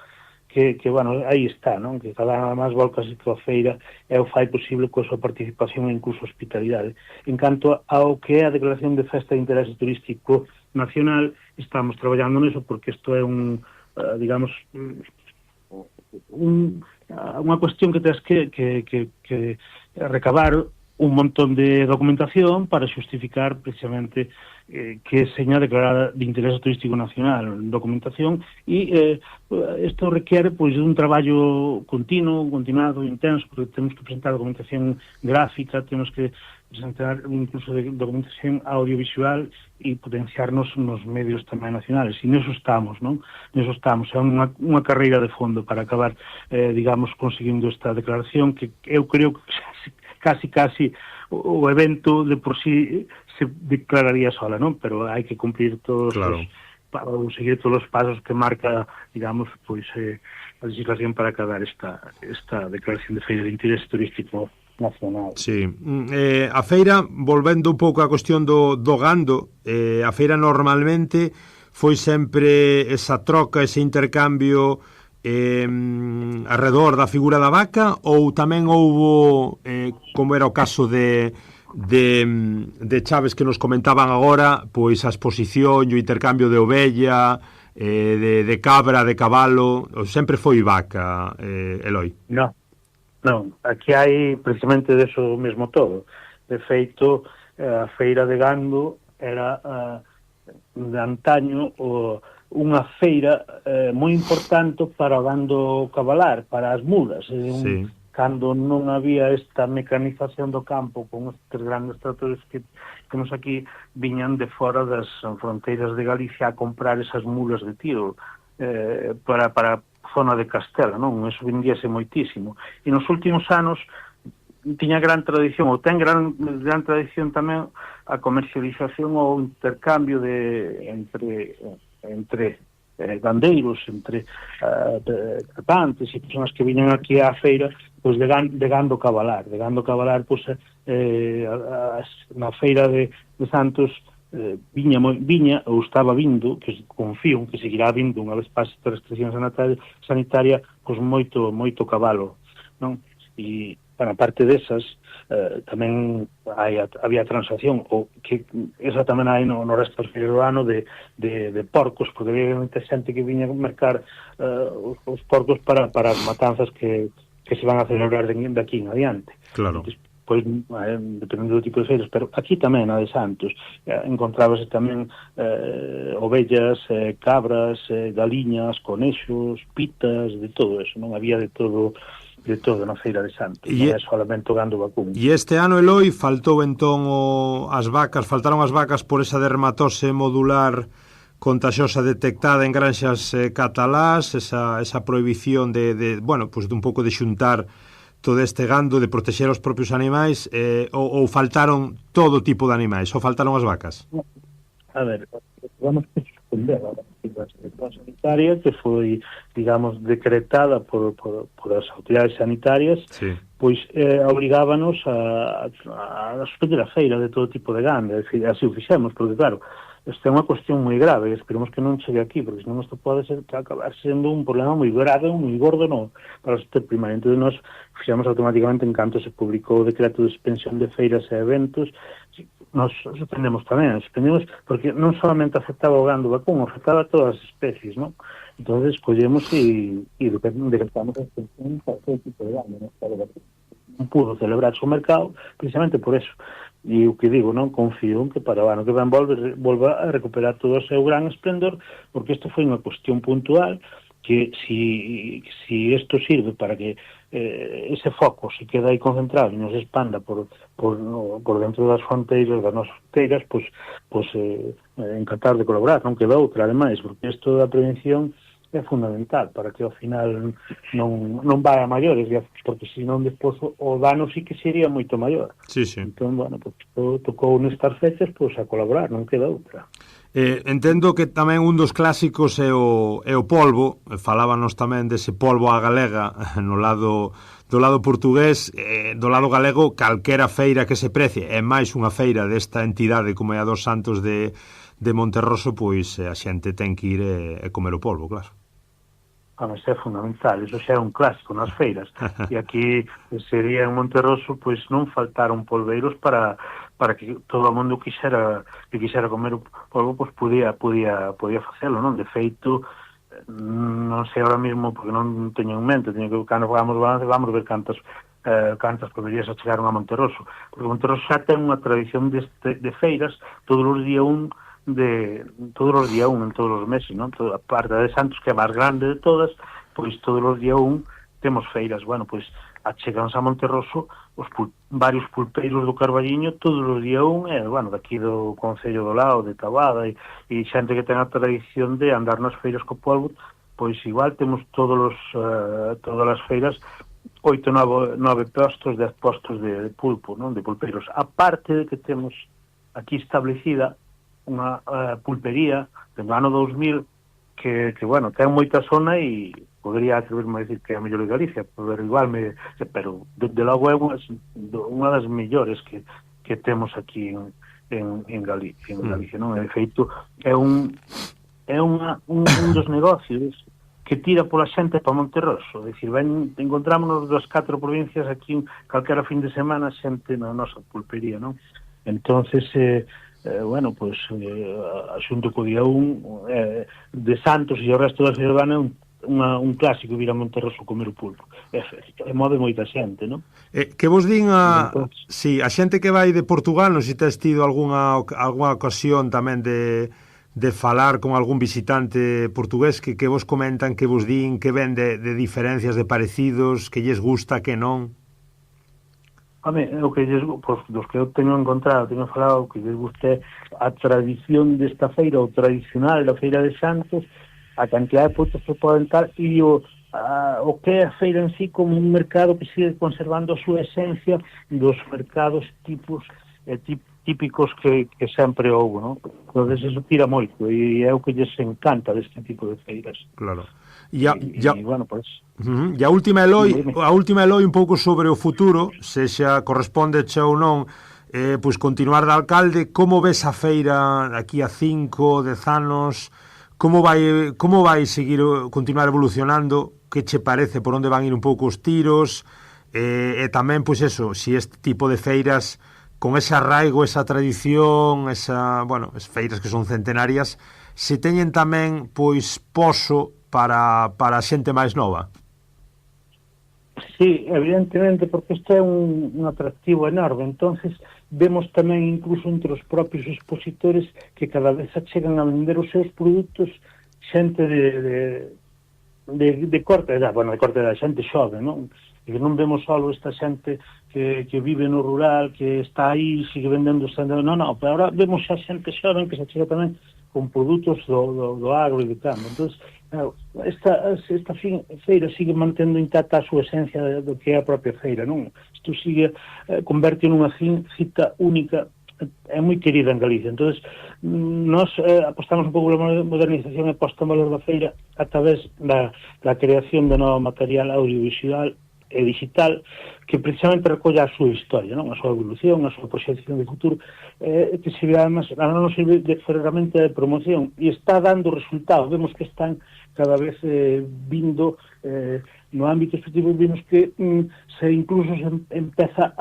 que bueno, aí está, non? Que cada máis volcas que a feira é o fai posible coa súa participación e incluso hospitalidade. En canto ao que é a declaración de festa de interese turístico nacional, estamos traballando niso porque isto é digamos, unha cuestión que tens que recabar un montón de documentación para xustificar precisamente que seña declarada de interés turístico nacional, documentación, e isto requiere pois un traballo continuado, intenso, porque temos que presentar documentación gráfica, temos que presentar incluso de documentación audiovisual e potenciarnos nos medios tamén nacionales, e neso estamos, non? Neso estamos, é unha carreira de fondo para acabar, digamos, conseguindo esta declaración que eu creo que casi o evento de por sí se declararía sola, non? Pero hai que cumplir todos seguir todos os pasos que marca, digamos, pois a legislación para acabar esta declaración de feira de interese turístico nacional. Sí. A feira, volvendo un pouco á cuestión do gando, a feira normalmente foi sempre esa troca, ese intercambio arredor da figura da vaca, ou tamén houbo, como era o caso de Chaves que nos comentaban agora, pois a exposición e o intercambio de ovella, de cabra, de cabalo, sempre foi vaca, Eloi? Non, aquí hai precisamente deso mesmo todo. De feito, a feira de gando era de antaño unha feira moi importante para o gando cabalar, para as mulas. Sí. Cando non había esta mecanización do campo con estes grandes tratores que temos aquí, viñan de fora das fronteiras de Galicia a comprar esas mulas de tiro para a zona de Castela, non? Eso vendíase moitísimo. E nos últimos anos tiña gran tradición, ou ten gran tradición tamén a comercialización ou intercambio entre gandeiros, entre trapantes e personas que viñan aquí á feira, pois de gando cabalar. De gando cabalar, pois na feira de Santos viña ou estaba vindo, que confío que seguirá vindo unha vez pase a restricción sanitaria, pois moito cabalo, non? E para parte desas tamén había transacción, ou que esa tamén hai no resto do ano de porcos, porque había moita xente que viña a mercar os porcos para as matanzas que se van a celebrar de aquí en adiante. Claro. Pois, dependendo do tipo de feiras, pero aquí tamén, na de Santos, encontrábase tamén ovellas, cabras, galiñas, conexos, pitas, de todo eso, non había de todo na feira de Santos, non é solamente o gando vacuno. E este ano, Eloi, faltaron as vacas por esa dermatose modular contagiosa detectada en granxas catalás, esa prohibición de un pouco de xuntar todo este gando, de protexer os propios animais, ou faltaron todo tipo de animais, ou faltaron as vacas? A ver, vamos a suspender a restricción sanitaria que foi, digamos, decretada por as autoridades sanitarias, sí. Pois obrigábanos a suspender a feira de todo tipo de gando, así o fixemos, porque claro, esta é unha cuestión moi grave, esperemos que non chegue aquí, porque senón isto pode acabar sendo un problema moi grave, moi gordo para o sector primario. Entón, nós fixemos automáticamente en canto se publicou o decreto de suspensión de feiras e eventos, nos suspendemos tamén, porque non solamente afectaba o gando vacuno, afectaba a todas as especies, non? Entonces collemos e decretamos a extensión para todo tipo de daño, non? Non pudo celebrarse o mercado precisamente por eso. E o que digo, non confío en que para o ano que ven volva a recuperar todo o seu gran esplendor, porque isto foi unha cuestión puntual que si isto sirve para que ese foco se queda aí concentrado e non se expanda por dentro das fronteiras, das nosas fronteiras, pois encantar de colaborar, non queda outra, ademais, porque isto da prevención é fundamental para que ao final non vai a maiores, porque senón despois o dano sí que sería moito maior. Sí, sí. Entón, bueno, pues, tocou nestas fechas pois a colaborar, non queda outra. Entendo que tamén un dos clásicos é o polvo. Falábanos tamén dese polvo á galega do lado portugués. Do lado galego, calquera feira que se precie é máis unha feira desta entidade como é a dos Santos de Monterroso, pois a xente ten que ir e comer o polvo, claro. Mas é fundamental, iso xa é un clásico nas feiras. E aquí sería en Monterroso, pois non faltaron polveiros para que todo o mundo que quixera comer o polvo, pois podía facelo, non? De feito, non sei ahora mesmo, porque non teño en mente, teño que cando vamos ver cantas polverías chegaron a Monterroso, porque Monterroso xa ten unha tradición de feiras todos os días en todos os meses, non? A parte de Santos, que é a máis grande de todas, pois todos os días temos feiras. Bueno, pois achegáns a Monterroso varios pulpeiros do Carballiño todos os días bueno, daqui do Concello do Lao, de Tabada, e xente que ten a tradición de andar nas feiras co polvo, pois igual temos todas as feiras 8, 9 postos, 10 postos de pulpo, non? De pulpeiros. A parte de que temos aquí establecida unha pulpería do ano 2000 que bueno, ten moita zona e podría atreverme a decir que é a mellor de Galicia, pero de logo é unha das mellores que temos aquí en Galicia, non? De feito, é un dos negocios que tira pola xente para Monterroso, é dicir, encontrámonos das 4 provincias aquí calquera fin de semana xente na nosa pulpería, non? Entonces, bueno, pois xunto co día 1 de Santos e o resto da ciudadana un clásico vir a Monterroso comer o pulpo. Move moita xente, non? Que vos din a xente que vai de Portugal, non sei se tes tido algunha ocasión tamén de falar con algún visitante portugués que vos comentan, que vos din, que ven de diferencias, de parecidos, que lles gusta, que non? O que dos que eu teño falado, que lles guste a tradición desta feira, o tradicional da Feira de Santos, a cantidad de puntos que poden dar, e o que é a feira en sí como un mercado que sigue conservando a súa esencia dos mercados típicos que sempre houve, non? Entón, eso tira moito, e é o que lles encanta deste tipo de feiras. Claro. E bueno, pois... E a última, Eloi, un pouco sobre o futuro, se xa correspondeche ou non, pois continuar de alcalde. Como ves a feira aquí a 5, 10 anos? Como vai continuar evolucionando? Que che parece? Por onde van ir un pouco os tiros? E tamén, pois eso, si este tipo de feiras con ese arraigo, esa tradición, as feiras que son centenarias, se teñen tamén, pois, poso para a xente máis nova. Sí, evidentemente, porque isto é un atractivo enorme. Entonces vemos tamén incluso entre os propios expositores que cada vez chegan a vender os seus produtos xente de corte edad, de corte edad, xente xove, non? E que non vemos só esta xente que vive no rural, que está aí, sigue vendendo, non, pero ahora vemos xa xente xove que se chega tamén con produtos do agro e do campo. Entón, esta feira sigue mantendo intacta a súa esencia do que é a propia feira, non? Isto sigue converte nunha cita única, é moi querida en Galicia. Entón, nós apostamos un pouco na modernización e posta en valor da feira a través da creación de novo material audiovisual e digital que precisamente recolla a súa historia, non? A súa evolución, a súa proxección de futuro, que sirve además, non sirve de ferramenta de promoción e está dando resultados. Vemos que están cada vez vindo no ámbito expositivo, vimos que se incluso se empeza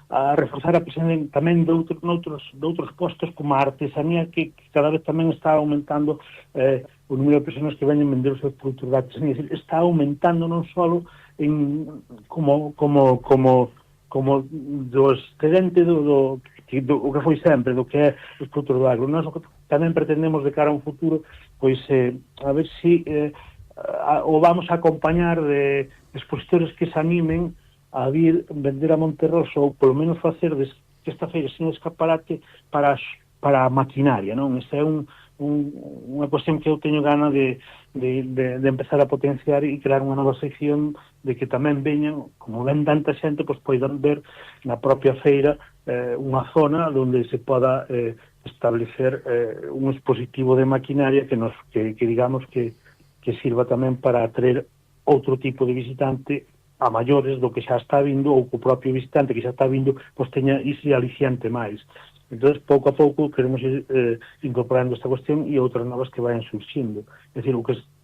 a reforzar a presencia tamén de outros postos como a artesanía, que cada vez tamén está aumentando o número de persoas que veñen vender os seus produtos de artesanía. Está aumentando non só como do excedente do que foi sempre, do que é os produtos do agro. Nós tamén pretendemos de cara a un futuro, pois, a ver se o vamos a acompañar de expositores que se animen a vir vender a Monterroso, ou polo menos facer que esta feira sea un escaparate para a maquinaria, non? Esta é unha cuestión que eu teño gana de empezar a potenciar e crear unha nova sección de que tamén veñan, como ven tanta xente, pois poidan ver na propia feira unha zona onde se poda establecer un expositivo de maquinaria que digamos que sirva tamén para atraer outro tipo de visitante a maiores do que xa está vindo, ou que o propio visitante que xa está vindo pois teña ese aliciante máis. Entón, pouco a pouco queremos ir incorporando esta cuestión e outras novas que vayan surxindo. É dicir,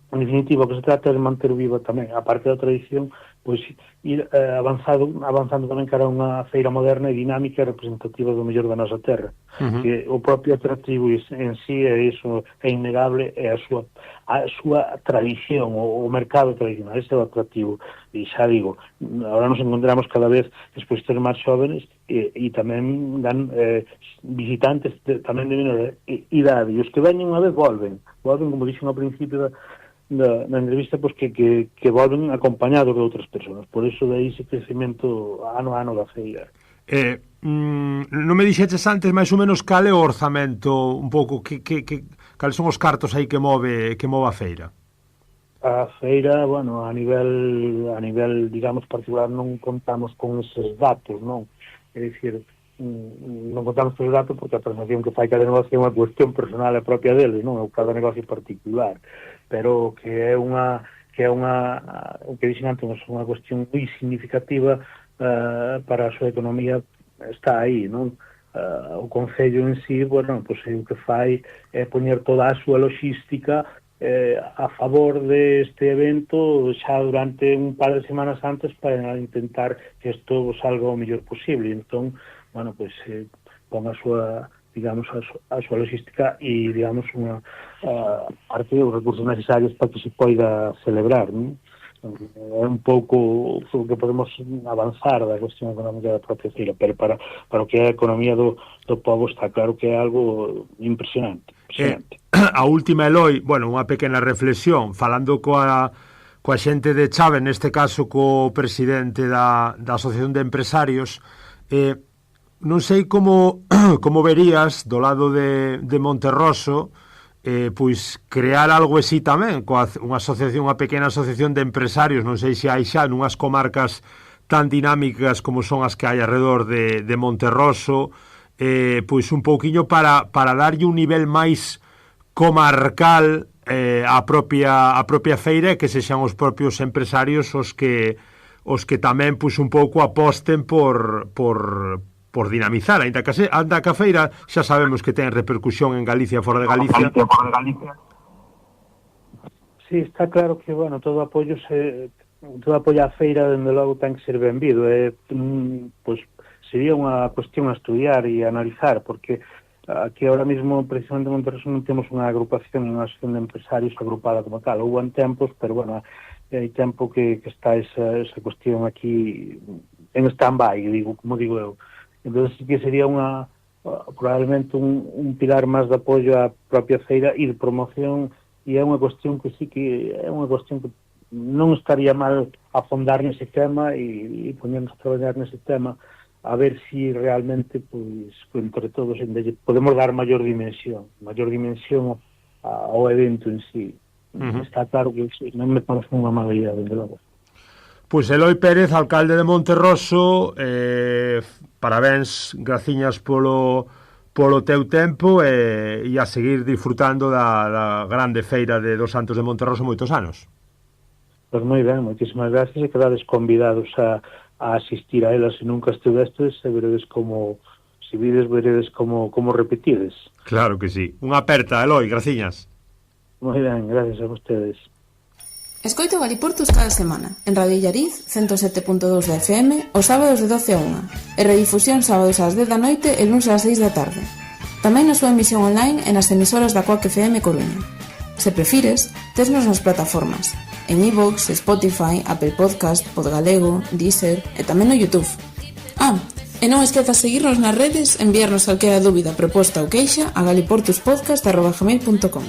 en definitiva, o que se trata é de manter viva tamén, a parte da tradición, pois ir avanzando tamén cara a unha feira moderna e dinámica e representativa do mellor da nosa terra. Que o propio atractivo en sí é iso, é innegable, é a súa tradición, o mercado tradicional, ese é o atractivo. E xa digo, agora nos encontramos cada vez expositores máis jóvenes e tamén dan visitantes tamén de menor idade, e os que veñen unha vez volven, como dixen ao principio na entrevista, pois que volven acompañados de outras persoas. Por iso de aí ese crecemento ano a ano da feira. Non me dixeches antes máis ou menos cal é o orzamento, un pouco, cales son os cartos aí que move a feira? A feira, bueno, a nivel digamos particular non contamos con eses datos, non? É dicir, non contamos con eses datos porque a transacción que fai cada negocio é unha cuestión personal e propia deles, non? É cada negocio particular, pero que é unha o que dixen antes, unha cuestión moi significativa para a súa economía, está aí, non? O Concello en sí, bueno, pois o que fai é poñer toda a súa logística a favor deste evento xa durante un par de semanas antes para intentar que isto salga o mellor posible. Entón, bueno, pois pon a súa, digamos, a súa logística e, digamos, unha parte dos recursos necesarios para que se poida celebrar, non? É un pouco o que podemos avanzar da cuestión económica da propia feira, pero para o que é a economía do povo está claro que é algo impresionante. A última, Eloi, bueno, unha pequena reflexión, falando coa xente de Chave, neste caso co presidente da Asociación de Empresarios, non sei como verías do lado de Monterroso pois crear algo así tamén, unha asociación, unha pequena asociación de empresarios, non sei se hai xa nunhas comarcas tan dinámicas como son as que hai alrededor de Monterroso, pois un pouquiño para darlle un nivel máis comarcal a propia feira, e que sexan os propios empresarios os que tamén pois un pouco aposten por dinamizar, ainda que a feira xa sabemos que ten repercusión en Galicia e fora de Galicia. Sí, está claro que, bueno, todo apoio a feira, dende logo, ten que ser benvido. Pois sería unha cuestión a estudiar e a analizar, porque aquí ahora mismo, precisamente en Monterroso, non temos unha agrupación, unha asociación de empresarios agrupada como tal. Houve en tempos, pero, bueno, hai tempo que está esa cuestión aquí en stand-by, como digo eu. Entón, sí que sería probablemente un pilar máis de apoio á propia feira e de promoción, e é unha cuestión que sí que é unha cuestión que non estaría mal afondar nese tema e poñernos a traballar nese tema, a ver si realmente, pois, entre todos, podemos dar maior dimensión ao evento en sí. Está claro que non me parece unha mala idea, desde logo. Pois Eloi Pérez, alcalde de Monterroso, parabéns, graciñas polo teu tempo e a seguir disfrutando da grande feira de dos Santos de Monterroso moitos anos. Pois moi ben, moitísimas gracias, e quedades convidados a asistir a ela se nunca estuvestes, e veredes como repetides. Claro que sí. Unha aperta, Eloi, graciñas. Moi ben, gracias a vostedes. Escoito Galiportus cada semana, en Radio Illariz, 107.2 de FM, os sábados de 12 a 1, e redifusión sábados ás 10 da noite e luns ás 6 da tarde. Tamén na súa emisión online e nas emisoras da Coac FM Coruña. Se prefires, tesnos nas plataformas, en iVoox, Spotify, Apple Podcast, Podgalego, Deezer e tamén no YouTube. E non esquezas seguirnos nas redes, enviarnos calquera dúbida, proposta ou queixa a galiportuspodcast@gmail.com.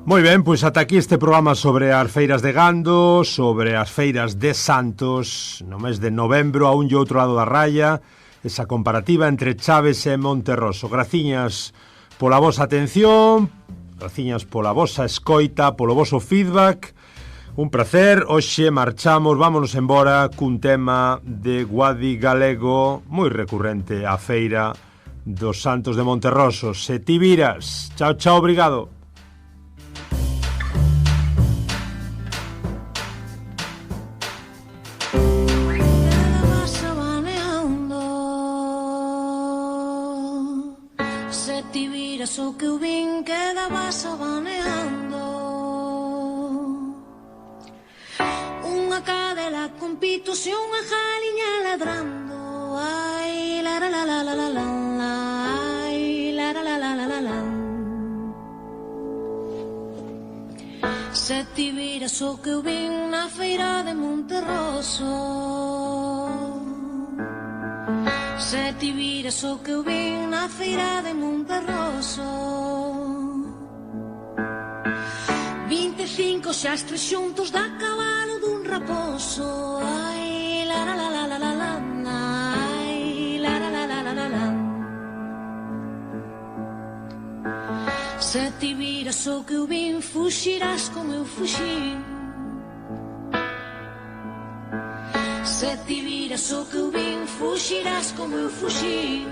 Moi ben, pois ata aquí este programa sobre as feiras de gando, sobre as feiras de Santos, no mes de novembro, a un e outro lado da raya, esa comparativa entre Chaves e Monterroso. Graciñas pola vosa atención, graciñas pola vosa escoita, polo voso feedback. Un placer, hoxe marchamos, vámonos embora cun tema de Guadi galego moi recurrente á feira dos Santos de Monterroso. Se ti viras, chao, chao, obrigado. O que eu vin quedaba sabaneando unha cadela con pitos e unha jaliña ladrando. Ai, la la la la la la la, ai, la la la la la la la. Se ti viras o que eu vin na feira de Monterroso, se ti viras o que eu vin na feira de Monterroso, 25 xastres xuntos da cabalo dun raposo. Ai, la la la la la la la, ai, la la la la la la la. Se ti viras o que eu vin, fuxirás como eu fuxi. Se ti viras o que eu vin, fuxirás como eu fuxi.